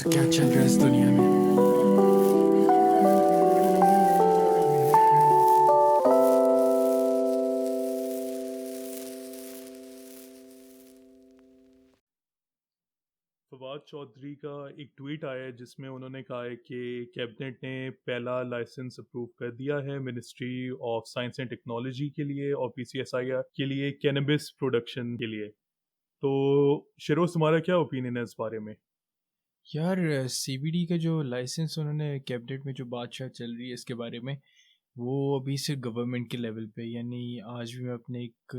क्या चल रहा है इस दुनिया में। फवाद चौधरी का एक ट्वीट आया है जिसमें उन्होंने कहा है कि कैबिनेट ने पहला लाइसेंस अप्रूव कर दिया है ministry of science and technology के लिए और पीसीएसआई के लिए कैनबिस प्रोडक्शन के लिए। तो शिरोज, तुम्हारा क्या ओपिनियन है इस बारे में? यार, सीबीडी का जो लाइसेंस उन्होंने कैबिनेट में जो बातचीत चल रही है इसके बारे में, वो अभी सिर्फ गवर्नमेंट के लेवल पे, यानी आज भी मैं अपने एक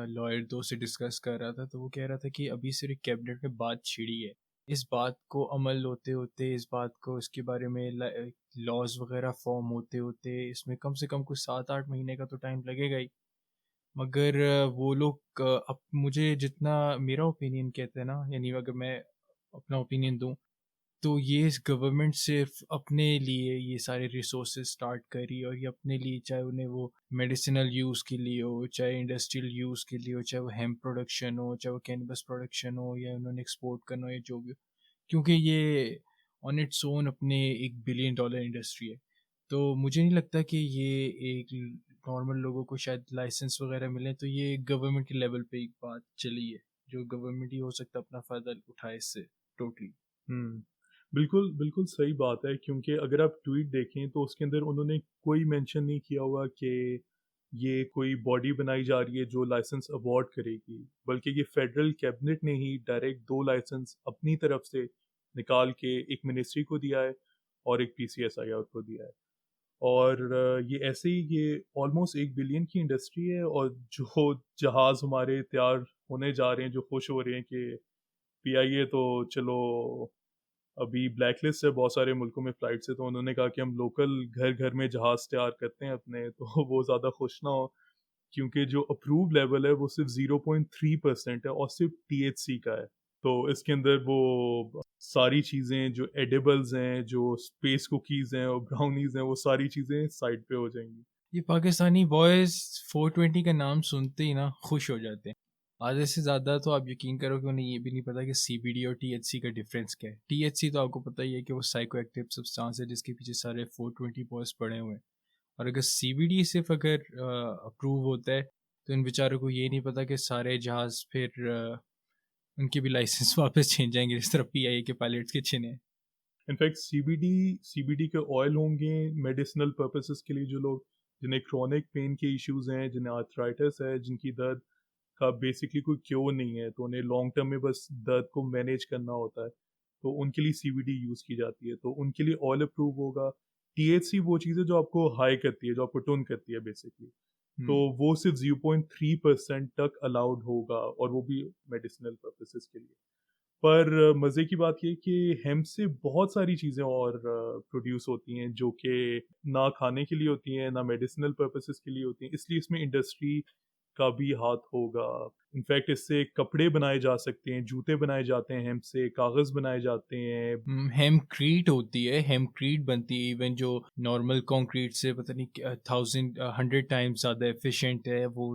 लॉयर दोस्त से डिस्कस कर रहा था, तो वो कह रहा था कि अभी सिर्फ कैबिनेट में बात छिड़ी है। इस बात को अमल होते होते, इस बात को, इसके बारे में लॉज वगैरह फॉर्म होते होते इसमें कम से कम कुछ 7-8 महीने का तो टाइम लगेगा ही। मगर वो लोग अब मुझे जितना मेरा ओपिनियन कहते हैं ना, यानी अगर मैं अपना ओपिनियन दूं, तो ये गवर्नमेंट सिर्फ अपने लिए ये सारे रिसोर्सेज स्टार्ट करी, और ये अपने लिए, चाहे उन्हें वो मेडिसिनल यूज़ के लिए हो, चाहे इंडस्ट्रियल यूज़ के लिए हो, चाहे वो हेम्प प्रोडक्शन हो, चाहे वो कैनबस प्रोडक्शन हो, या उन्होंने एक्सपोर्ट करना हो, या जो भी हो, क्योंकि ये ऑन इट्स ओन अपने $1 बिलियन इंडस्ट्री है। तो मुझे नहीं लगता कि ये एक नॉर्मल लोगों को शायद लाइसेंस वगैरह मिले, तो ये गवर्नमेंट के लेवल पे एक बात चली है, जो गवर्नमेंट ही हो सकता है अपना फ़ायदा उठाए इससे टोटली। हम्म, बिल्कुल बिल्कुल सही बात है, क्योंकि अगर आप ट्वीट देखें तो उसके अंदर उन्होंने कोई मेंशन नहीं किया हुआ कि ये कोई बॉडी बनाई जा रही है जो लाइसेंस अवार्ड करेगी, बल्कि ये फेडरल कैबिनेट ने ही डायरेक्ट दो लाइसेंस अपनी तरफ से निकाल के एक मिनिस्ट्री को दिया है और एक पीसीएसआईआर को दिया है। और ये ऐसे ही ये ऑलमोस्ट 1 बिलियन की इंडस्ट्री है, और जो जहाज़ हमारे तैयार होने जा रहे हैं, जो खुश हो रहे हैं कि पीआईए तो चलो अभी ब्लैक लिस्ट है बहुत सारे मुल्कों में फ़्लाइट से, तो उन्होंने कहा कि हम लोकल घर घर में जहाज़ तैयार करते हैं अपने, तो वो ज़्यादा खुश ना हो, क्योंकि जो अप्रूव लेवल है वो सिर्फ 0.3% है और सिर्फ टीएचसी का है। तो इसके अंदर वो सारी चीज़ें जो एडिबल्स हैं, जो स्पेस कुकीज़ हैं और ब्राउनीज़ हैं, वो सारी चीज़ें साइड पे हो जाएंगी। ये पाकिस्तानी बॉयज़ 420 का नाम सुनते ही ना खुश हो जाते हैं। आधे से ज़्यादा तो आप यकीन करो कि उन्हें ये भी नहीं पता कि सीबीडी और टीएचसी का डिफरेंस क्या है। टीएचसी तो आपको पता ही है कि वो साइको एक्टिव सब्सटेंस है जिसके पीछे सारे 420 बॉयज़ पड़े हुए हैं। और अगर सीबीडी सिर्फ अगर अप्रूव होता है, तो इन बेचारों को ये नहीं पता कि सारे जहाज़ फिर उनके भी लाइसेंस वापस छीन जाएंगे, जिस तरह पीआईए के पायलट्स के छिने हैं। इनफैक्ट सीबीडी सीबीडी के ऑयल होंगे मेडिसिनल पर्पसेस के लिए, जो लोग जिन्हें क्रोनिक पेन के इश्यूज हैं, जिन्हें आर्थराइटिस है, जिनकी दर्द का बेसिकली कोई क्योर नहीं है, तो उन्हें लॉन्ग टर्म में बस दर्द को मैनेज करना होता है, तो उनके लिए सीबीडी यूज़ की जाती है, तो उनके लिए ऑयल अप्रूव होगा। टीएचसी वो चीज़ है जो आपको हाई करती है, जो आपको टोन करती है बेसिकली, तो हम्म। वो सिर्फ 0.3% तक अलाउड होगा, और वो भी मेडिसिनल पर्पसेस के लिए। पर मज़े की बात ये है कि हेम्प से बहुत सारी चीज़ें और प्रोड्यूस होती हैं जो कि ना खाने के लिए होती हैं, ना मेडिसिनल पर्पसेस के लिए होती हैं, इसलिए इसमें इंडस्ट्री का भी हाथ होगा। इनफैक्ट इससे कपड़े बनाए जा सकते हैं, जूते बनाए जाते हैं हेम्प से, कागज़ बनाए जाते हैं। हेमक्रीट होती है, हेमक्रीट बनती है, इवन जो नॉर्मल कंक्रीट से पता नहीं 1,000 100 टाइम्स ज़्यादा एफिशिएंट है वो।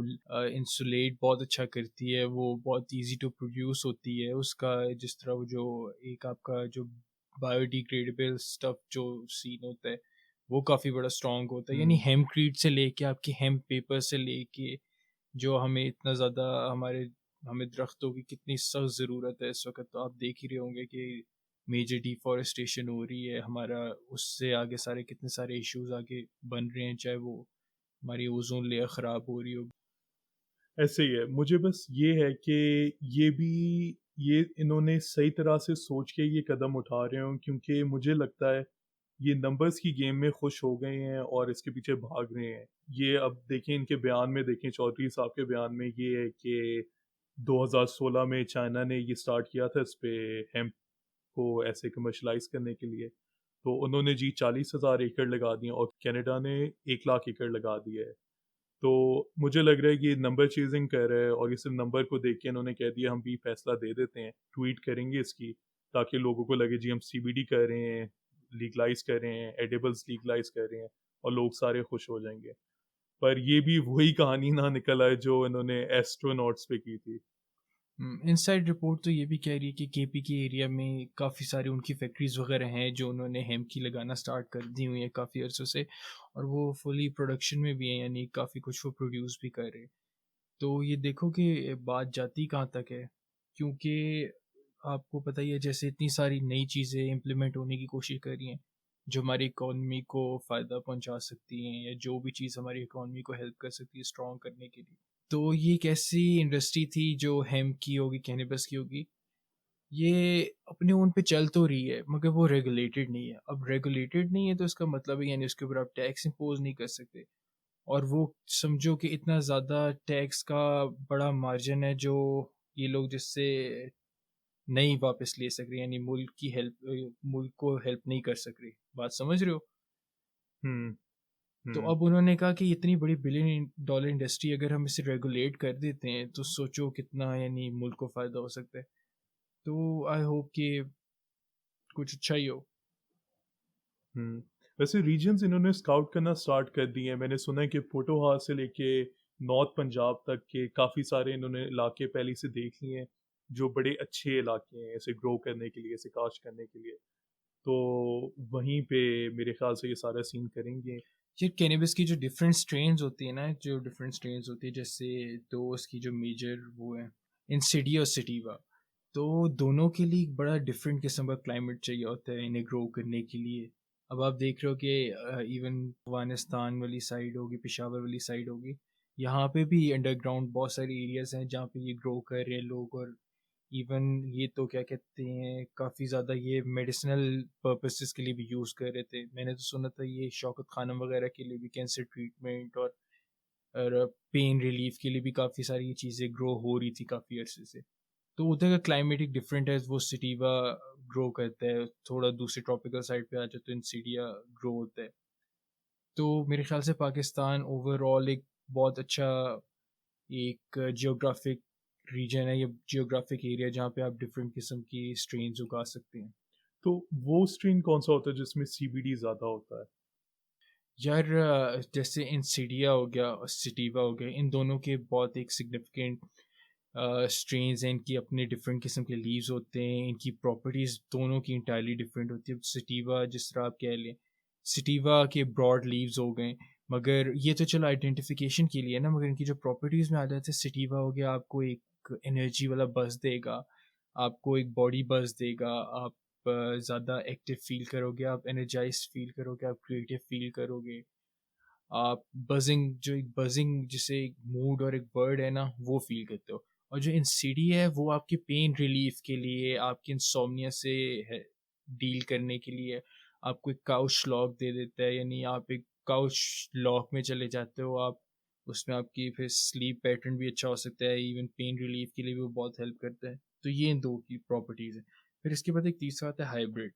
इंसुलेट बहुत अच्छा करती है वो, बहुत इजी टू प्रोड्यूस होती है उसका। जिस तरह वो जो एक आपका जो बायोडिग्रेडेबल स्टफ जो सीन होता है, वो काफ़ी बड़ा स्ट्रॉन्ग होता है। यानी हुँ। हेमक्रीट से लेके आपके हेम्प पेपर से लेके, जो हमें इतना ज़्यादा हमारे हमें दरख्तों की कितनी सख्त ज़रूरत है इस वक्त, तो आप देख ही रहे होंगे कि मेजर डिफॉरेस्टेशन हो रही है हमारा। उससे आगे सारे कितने सारे इश्यूज आगे बन रहे हैं, चाहे वो हमारी ओजोन लेयर ख़राब हो रही हो। ऐसे ही है, मुझे बस ये है कि ये भी ये इन्होंने सही तरह से सोच के ये कदम उठा रहे हों, क्योंकि मुझे लगता है ये नंबर्स की गेम में खुश हो गए हैं और इसके पीछे भाग रहे हैं। ये अब देखें, इनके बयान में देखें, चौधरी साहब के बयान में ये है कि 2016 में चाइना ने ये स्टार्ट किया था इस पे हेम्प को ऐसे कमर्शलाइज़ करने के लिए। तो उन्होंने जी 40,000 एकड़ लगा दिए और कनाडा ने 1 लाख एकड़ लगा दिए है। तो मुझे लग रहा है कि ये नंबर चेज़िंग कर रहा है, और ये सिर्फ़ नंबर को देख के इन्होंने कह दिया हम भी फैसला दे देते हैं, ट्वीट करेंगे इसकी, ताकि लोगों को लगे जी हम सीबीडी कर रहे हैं, लीगलाइज़ कर रहे हैं, एडिबल्स लीगलाइज़ कर रहे हैं, और लोग सारे खुश हो जाएँगे। पर ये भी वही कहानी ना निकल आए जो इन्होंने एस्ट्रोनॉट्स पे की थी। इनसाइड रिपोर्ट तो ये भी कह रही है कि केपी के एरिया में काफ़ी सारी उनकी फैक्ट्रीज़ वगैरह हैं जो उन्होंने हेम्प की लगाना स्टार्ट कर दी हुई हैं काफ़ी अरसों से, और वो फुली प्रोडक्शन में भी हैं, यानी काफ़ी कुछ वो प्रोड्यूस भी कर रहे हैं। तो ये देखो कि बात जाती कहाँ तक है, क्योंकि आपको पता ही है जैसे इतनी सारी नई चीज़ें इम्प्लीमेंट होने की कोशिश कर रही हैं जो हमारी इकॉनमी को फ़ायदा पहुंचा सकती हैं या जो भी चीज़ हमारी इकॉनमी को हेल्प कर सकती है स्ट्रॉन्ग करने के लिए। तो ये एक ऐसी इंडस्ट्री थी जो हेम्प की होगी, कैनबिस की होगी, ये अपने ओन पे चल तो रही है मगर वो रेगुलेटेड नहीं है। अब रेगुलेटेड नहीं है तो इसका मतलब है यानी उसके ऊपर आप टैक्स इम्पोज नहीं कर सकते, और वो समझो कि इतना ज़्यादा टैक्स का बड़ा मार्जिन है जो ये लोग जिससे नहीं वापस ले सक रहे, यानी मुल्क को हेल्प नहीं कर सक रही। बात समझ रहे हो? हुँ, तो हुँ। अब उन्होंने कहा कि इतनी बड़ी बिलियन डॉलर इंडस्ट्री अगर हम इसे रेगुलेट कर देते हैं तो सोचो कितना यानी मुल्क को फ़ायदा हो सकता है। तो आई होप कि कुछ अच्छा ही हो। हुँ। वैसे रीजन्स इन्होंने स्काउट करना स्टार्ट कर दिए हैं। मैंने सुना है कि पोटोहार से लेके नॉर्थ पंजाब तक के काफ़ी सारे इन्होंने इलाके पहले ही से देख लिए हैं, जो बड़े अच्छे इलाके हैं ऐसे ग्रो करने के लिए, ऐसे काश्त करने के लिए। तो वहीं पे मेरे ख़्याल से ये सारा सीन करेंगे। ये कैनबिस की जो डिफरेंट स्ट्रेन्स होती है ना, जो डिफरेंट स्ट्रेन्स होती है जैसे तो उसकी जो मेजर वो है इंसिडिया और सटीवा, तो दोनों के लिए एक बड़ा डिफरेंट किस्म का क्लाइमेट चाहिए होता है इन्हें ग्रो करने के लिए। अब आप देख रहे हो कि इवन अफगानिस्तान वाली साइड होगी, पेशावर वाली साइड होगी, यहाँ पे भी अंडरग्राउंड बहुत सारे एरियाज हैं जहाँ पे ये ग्रो कर रहे हैं लोग, और इवन ये तो क्या कहते हैं काफ़ी ज़्यादा ये मेडिसिनल पर्पसेस के लिए भी यूज़ कर रहे थे। मैंने तो सुना था ये शौकत खानम वगैरह के लिए भी कैंसर ट्रीटमेंट और पेन रिलीफ के लिए भी काफ़ी सारी ये चीज़ें ग्रो हो रही थी काफ़ी अरसे से। तो उधर का क्लाइमेटिक डिफरेंट है, वो सिटीवा ग्रो करता है, थोड़ा दूसरे ट्रॉपिकल साइड पे आ जाए तो इंसीडिया ग्रो होता है। तो मेरे ख्याल से पाकिस्तान ओवरऑल एक बहुत अच्छा एक जियोग्राफिक रीजन है, या जियोग्राफिक एरिया जहाँ पे आप डिफरेंट किस्म की स्ट्रेन्स उगा सकते हैं। तो वो स्ट्रेन कौन-सा होता है जिसमें सीबीडी ज़्यादा होता है? यार जैसे इंसिडिया हो गया और सिटीवा हो गया, इन दोनों के बहुत एक सिग्निफिकेंट स्ट्रेन्स हैं, इनकी अपने डिफरेंट किस्म के लीव्स होते हैं, इनकी प्रॉपर्टीज़ दोनों की इंटायरली डिफरेंट होती है। सिटीवा जिस तरह आप कह लें, सिटीवा के ब्रॉड लीव्स हो गए, मगर ये तो चलो आइडेंटिफिकेशन के लिए ना, मगर इनकी जो प्रॉपर्टीज़ में आ जाते हैं, सिटीवा हो गया आपको एक एनर्जी वाला बज़ देगा, आपको एक बॉडी बज़ देगा, आप ज़्यादा एक्टिव फील करोगे, आप एनर्जाइज्ड फील करोगे, आप क्रिएटिव फील करोगे, आप बज़िंग जो एक बज़िंग जिसे एक मूड और एक वर्ड है ना, वो फ़ील करते हो। और जो इंसिडी है वो आपके पेन रिलीफ़ के लिए, आपकी इंसोम्निया से है डील करने के लिए आपको एक काउच लॉक दे देता है, यानी आप एक काउच लॉक में चले जाते हो आप, उसमें आपकी फिर स्लीप पैटर्न भी अच्छा हो सकता है, इवन पेन रिलीफ़ के लिए भी वो बहुत हेल्प करता है। तो ये इन 2 की प्रॉपर्टीज़ हैं। फिर इसके बाद एक तीसरा आता है हाइब्रिड।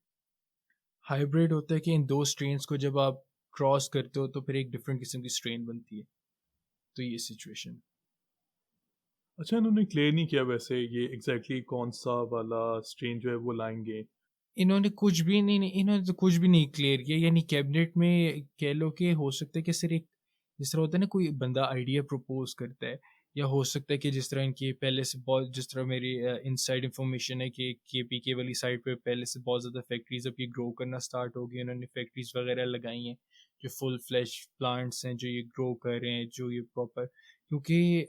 हाइब्रिड होता है कि इन 2 स्ट्रेन्स को जब आप क्रॉस करते हो तो फिर एक डिफरेंट किस्म की स्ट्रेन बनती है। तो ये सिचुएशन। अच्छा, इन्होंने क्लियर नहीं किया वैसे ये एग्ज़ैक्टली कौन-सा वाला स्ट्रेन जो है वो लाएँगे। इन्होंने कुछ भी नहीं इन्होंने तो कुछ भी नहीं क्लियर किया, यानी कैबिनेट में कह लो कि हो सकता है कि सिर्फ एक जिस तरह होता है ना कोई बंदा आइडिया प्रपोज करता है, या हो सकता है कि जिस तरह इनकी पहले से बहुत, जिस तरह मेरी इनसाइड इंफॉर्मेशन है कि केपीके वाली साइड पे पहले से बहुत ज़्यादा फैक्ट्रीज अब ये ग्रो करना स्टार्ट हो गई, उन्होंने फैक्ट्रीज वगैरह लगाई हैं जो फुल फ्लैश प्लांट्स हैं जो ये ग्रो कर रहे हैं, जो ये प्रॉपर, क्योंकि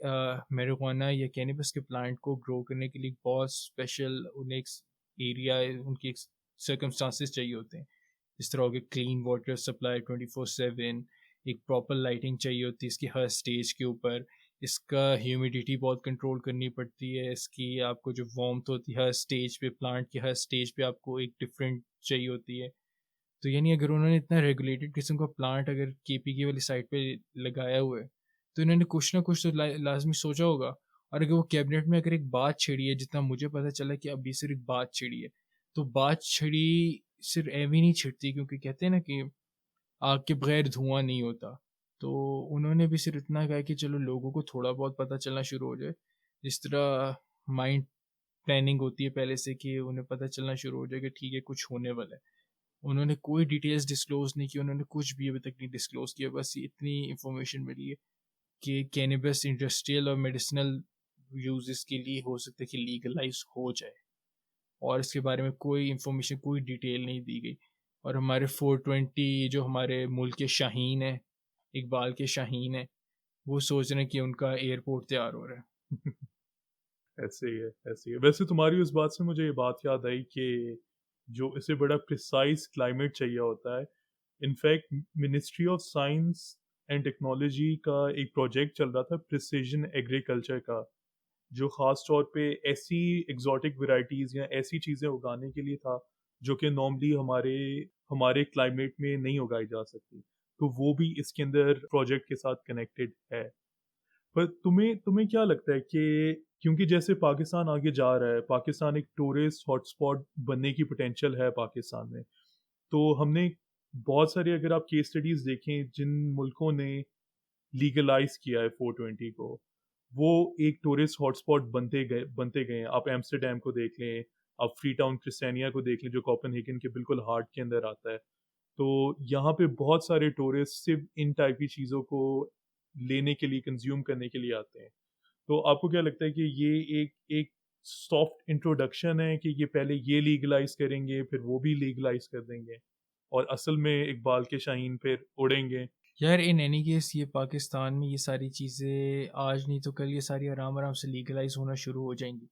marijuana या कैनबिस के प्लांट को ग्रो करने के लिए बहुत स्पेशल उन्हें एक एरिया, उनकी एक सर्कमस्टांसिस चाहिए होते हैं। इस तरह हो गया क्लीन वाटर सप्लाई 24/7, एक प्रॉपर लाइटिंग चाहिए होती है इसकी हर स्टेज के ऊपर, इसका ह्यूमिडिटी बहुत कंट्रोल करनी पड़ती है, इसकी आपको जो वार्मथ होती है हर स्टेज पे, प्लांट की हर स्टेज पे आपको एक डिफरेंट चाहिए होती है। तो यानी अगर उन्होंने इतना रेगुलेटेड किस्म का प्लांट अगर केपीके वाली साइड पे लगाया हुआ है, तो इन्होंने कुछ ना कुछ तो लाजमी सोचा होगा। और अगर वो कैबिनेट में अगर एक बात छिड़ी है, जितना मुझे पता चला कि अभी सिर्फ एक बात छिड़ी है, तो बात छिड़ी सिर्फ एवी नहीं छिड़ती, क्योंकि कहते हैं ना कि आग के बगैर धुआं नहीं होता। तो उन्होंने भी सिर्फ इतना कहा कि चलो लोगों को थोड़ा बहुत पता चलना शुरू हो जाए, जिस तरह माइंड प्लानिंग होती है पहले से कि उन्हें पता चलना शुरू हो जाए कि ठीक है कुछ होने वाला है। उन्होंने कोई डिटेल्स डिस्क्लोज़ नहीं की, उन्होंने कुछ भी अभी तक नहीं डिस्क्लोज़ किया, बस इतनी इन्फॉर्मेशन मिली है कि कैनबिस इंडस्ट्रियल और मेडिसिनल यूजेस के लिए हो सकता है कि लीगलाइज हो जाए, और इसके बारे में कोई इंफॉर्मेशन, कोई डिटेल नहीं दी गई। और हमारे 420 जो हमारे मुल्क के शाहीन है, इकबाल के शाहीन है, वो सोच रहे हैं कि उनका एयरपोर्ट तैयार हो रहा है। ऐसे ही है, ऐसे ही है। वैसे तुम्हारी उस बात से मुझे ये बात याद आई कि जो इसे बड़ा प्रिसाइज़ क्लाइमेट चाहिए होता है, in fact ministry of science and technology का एक प्रोजेक्ट चल रहा था प्रिसिजन एग्रीकल्चर का, जो ख़ास तौर पे ऐसी एक्सोटिक वैराइटीज़ या ऐसी चीज़ें उगाने के लिए था, जो कि नॉर्मली हमारे हमारे क्लाइमेट में नहीं उगाई जा सकती। तो वो भी इसके अंदर प्रोजेक्ट के साथ कनेक्टेड है। पर तुम्हें तुम्हें क्या लगता है कि क्योंकि जैसे पाकिस्तान आगे जा रहा है, पाकिस्तान एक टूरिस्ट हॉटस्पॉट बनने की पोटेंशियल है पाकिस्तान में। तो हमने बहुत सारे अगर आप केस स्टडीज़ देखें जिन मुल्कों ने लीगलाइज़ किया है 420 को, वो एक टूरिस्ट हॉटस्पॉट बनते गए हैं। आप एम्स्टर्डम को देख लें, आप फ्री टाउन क्रिस्टियानिया को देख लें जो कोपेनहेगन के बिल्कुल हार्ट के अंदर आता है। तो यहाँ पे बहुत सारे टूरिस्ट सिर्फ़ इन टाइप की चीज़ों को लेने के लिए, कंज़्यूम करने के लिए आते हैं। तो आपको क्या लगता है कि ये एक एक सॉफ्ट इंट्रोडक्शन है कि ये पहले ये लीगलाइज़ करेंगे, फिर वो भी लीगलाइज़ कर देंगे और असल में इकबाल के शाहीन फिर उड़ेंगे? यार इन एनी केस ये पाकिस्तान में ये सारी चीज़ें आज नहीं तो कल ये सारी आराम आराम से लीगलाइज होना शुरू हो जाएंगी।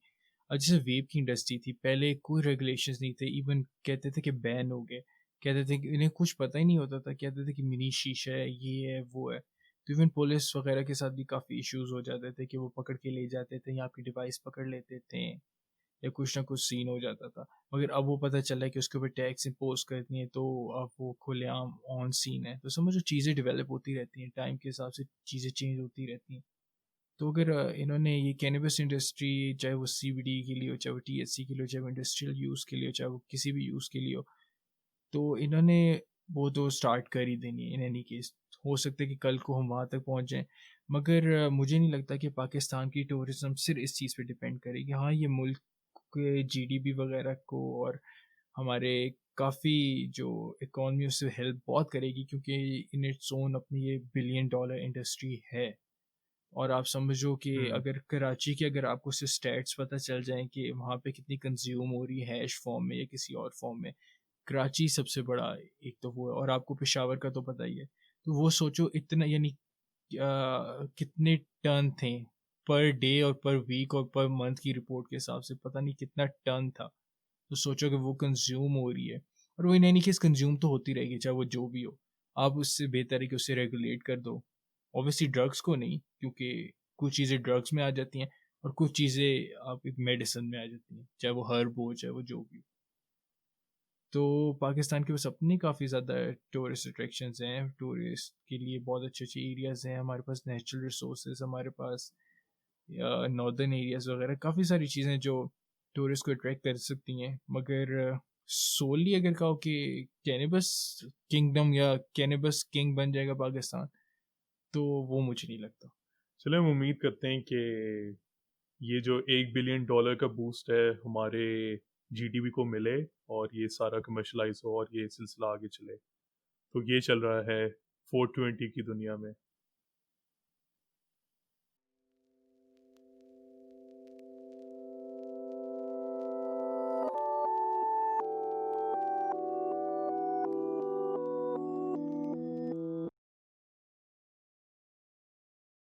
अब जैसे वेप की इंडस्ट्री थी, पहले कोई रेगुलेशंस नहीं थे, इवन कहते थे कि बैन हो गए, कहते थे कि इन्हें कुछ पता ही नहीं होता था, कहते थे कि मिनी शीशा है, ये है वो है। तो इवन पुलिस वगैरह के साथ भी काफ़ी इश्यूज हो जाते थे कि वो पकड़ के ले जाते थे या आपकी डिवाइस पकड़ लेते थे, या कुछ ना कुछ सीन हो जाता था। मगर अब वो पता चला है कि उसके ऊपर टैक्स इम्पोज करनी है, तो अब वो खुलेआम ऑन सीन है। तो समझो चीज़ें डेवलप होती रहती हैं, टाइम के हिसाब से चीज़ें चेंज होती रहती हैं। तो अगर इन्होंने ये कैनबिस इंडस्ट्री, चाहे वो सीबीडी के लिए हो, चाहे वो टीएचसी के लिए हो, चाहे वो इंडस्ट्रियल यूज़ के लिए हो, चाहे वो किसी भी यूज़ के लिए हो, तो इन्होंने वो तो स्टार्ट कर ही देनी है इन एनी केस। हो सकता है कि कल को हम वहाँ तक पहुँच जाएँ, मगर मुझे नहीं लगता कि पाकिस्तान की टूरिज़्म सिर्फ़ इस चीज़ पे डिपेंड करेगी। हाँ, ये मुल्क के जीडीपी वगैरह को और हमारे काफ़ी जो इकॉनमी है उससे हेल्प बहुत करेगी, क्योंकि इन इट्स ओन अपनी ये बिलियन डॉलर इंडस्ट्री है। और आप समझो कि हुँ, अगर कराची के, अगर आपको उससे स्टैट्स पता चल जाएँ कि वहाँ पे कितनी कंज़्यूम हो रही है हैश फॉर्म में या किसी और फॉर्म में, कराची सबसे बड़ा एक तो वो है, और आपको पेशावर का तो पता ही है। तो वो सोचो इतना, यानी कितने टन थे पर डे और पर वीक और पर मंथ की रिपोर्ट के हिसाब से, पता नहीं कितना टन था। तो सोचो कि वो कंज्यूम हो रही है, और वो इन एनी केस कंज्यूम तो होती रहेगी, चाहे वो जो भी हो। आप उससे बेहतर है कि उसे रेगुलेट कर दो। ऑब्वियसली ड्रग्स को नहीं, क्योंकि कुछ चीज़ें ड्रग्स में आ जाती हैं और कुछ चीज़ें आप एक मेडिसिन में आ जाती हैं, चाहे वो हर्ब हो, चाहे वो जो भी हो। तो पाकिस्तान के पास अपनी काफ़ी ज़्यादा टूरिस्ट अट्रैक्शंस हैं, टूरिस्ट के लिए बहुत अच्छे-अच्छे एरियाज़ हैं, हमारे पास नेचुरल रिसोर्सेज़, हमारे पास नॉर्दर्न एरियाज़ वगैरह काफ़ी सारी चीज़ें जो टूरिस्ट को अट्रैक्ट कर सकती हैं। मगर सोली अगर कहो कि कैनिबस किंगडम या कैनिबस किंग बन जाएगा पाकिस्तान, तो वो मुझे नहीं लगता। चलो हम उम्मीद करते हैं कि ये जो 1 बिलियन डॉलर का बूस्ट है हमारे जीडीपी को मिले और ये सारा कमर्शियलाइज़ हो और ये सिलसिला आगे चले। तो ये चल रहा है 420 की दुनिया में।